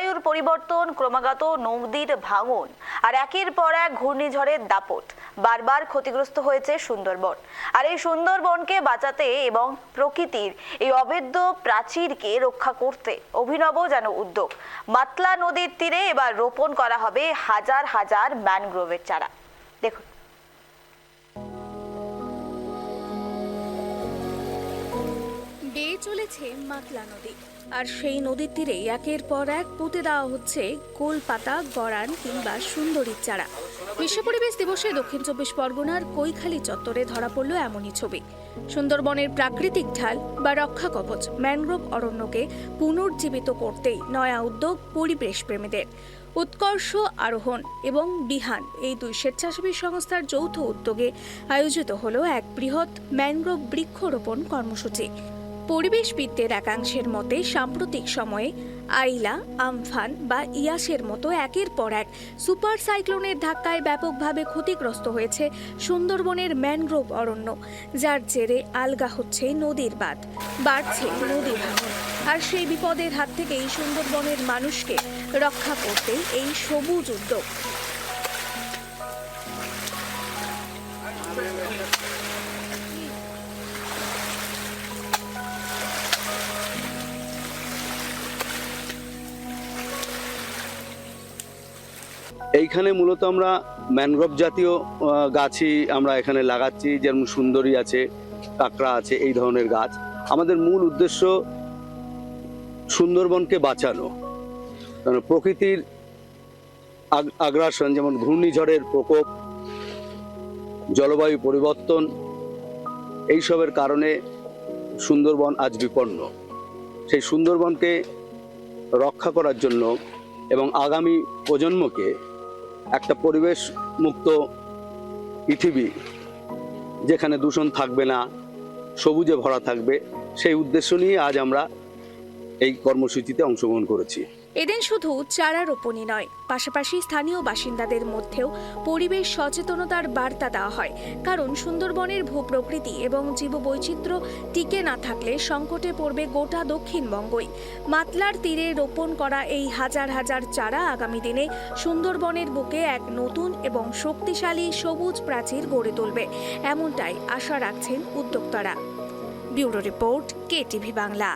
জলবায়ুর পরিবর্তন, ক্রমাগত নদীর ভাঙন আর একের পর এক ঘূর্ণিঝড়ের দাপট বারবার ক্ষতিগ্রস্ত হয়েছে সুন্দরবন। আর এই সুন্দরবনকে বাঁচাতে এবং প্রকৃতির এই অভেদ্য প্রাচীরকে রক্ষা করতে অভিনব যেন উদ্যোগ। মাতলা নদীর তীরে এবার রোপণ করা হবে হাজার হাজার ম্যানগ্রোভের চারা। দেখুন। বেয়ে চলেছে মাতলা নদী, আর সেই নদীর তীরে একের পর এক পুঁতে দেওয়া হচ্ছে গোলপাতা, গড়ান কিংবা সুন্দরীর চারা। বিশ্ব পরিবেশ দিবসে দক্ষিণ 24 পরগনার কৈখালী চত্বরে ধরা পড়ল এমনই ছবি। সুন্দরবনের প্রাকৃতিক ঢাল বা রক্ষা কবচ ম্যানগ্রোভ অরণ্যকে পুনর্জীবিত করতেই নয়া উদ্যোগ পরিবেশ প্রেমীদের। উৎকর্ষ আরোহণ এবং বিহান, এই দুই স্বেচ্ছাসেবী সংস্থার যৌথ উদ্যোগে আয়োজিত হলো এক বৃহৎ ম্যানগ্রোভ বৃক্ষরোপণ কর্মসূচি। পরিবেশবিদদের একাংশের মতে সাম্প্রতিক সময়ে আইলা, আমফান বা ইয়াসের মতো একের পর এক সুপার সাইক্লোনের ধাক্কায় ব্যাপকভাবে ক্ষতিগ্রস্ত হয়েছে সুন্দরবনের ম্যানগ্রোভ অরণ্য, যার জেরে আলগা হচ্ছে নদীর বাঁধ, বাড়ছে নদী ভাঙন। আর সেই বিপদের হাত থেকেই সুন্দরবনের মানুষকে রক্ষা করতে এই সবুজ উদ্যোগ। এইখানে মূলত আমরা ম্যানগ্রোভ জাতীয় গাছই আমরা এখানে লাগাচ্ছি, যেমন সুন্দরী আছে, কাঁকড়া আছে, এই ধরনের গাছ। আমাদের মূল উদ্দেশ্য সুন্দরবনকে বাঁচানো। কারণ প্রকৃতির আগ্রাসন, যেমন ঘূর্ণিঝড়ের প্রকোপ, জলবায়ু পরিবর্তন, এইসবের কারণে সুন্দরবন আজ বিপন্ন। সেই সুন্দরবনকে রক্ষা করার জন্য এবং আগামী প্রজন্মকে একটা পরিবেশ মুক্ত পৃথিবী, যেখানে দূষণ থাকবে না, সবুজে ভরা থাকবে, সেই উদ্দেশ্য নিয়ে আজ আমরা এই কর্মসূচিতে অংশগ্রহণ করেছি। এদিন শুধু চারা রোপণই নয়, পাশাপাশি স্থানীয় বাসিন্দাদের মধ্যেও পরিবেশ সচেতনতার বার্তা দেওয়া হয়। কারণ সুন্দরবনের ভূপ্রকৃতি এবং জীববৈচিত্র্য টিকে না থাকলে সংকটে পড়বে গোটা দক্ষিণবঙ্গই। মাতলার তীরে রোপণ করা এই হাজার হাজার চারা আগামী দিনে সুন্দরবনের বুকে এক নতুন এবং শক্তিশালী সবুজ প্রাচীর গড়ে তুলবে, এমনটাই আশা রাখছেন উদ্যোক্তারা। Bureau report, KTV Bangla.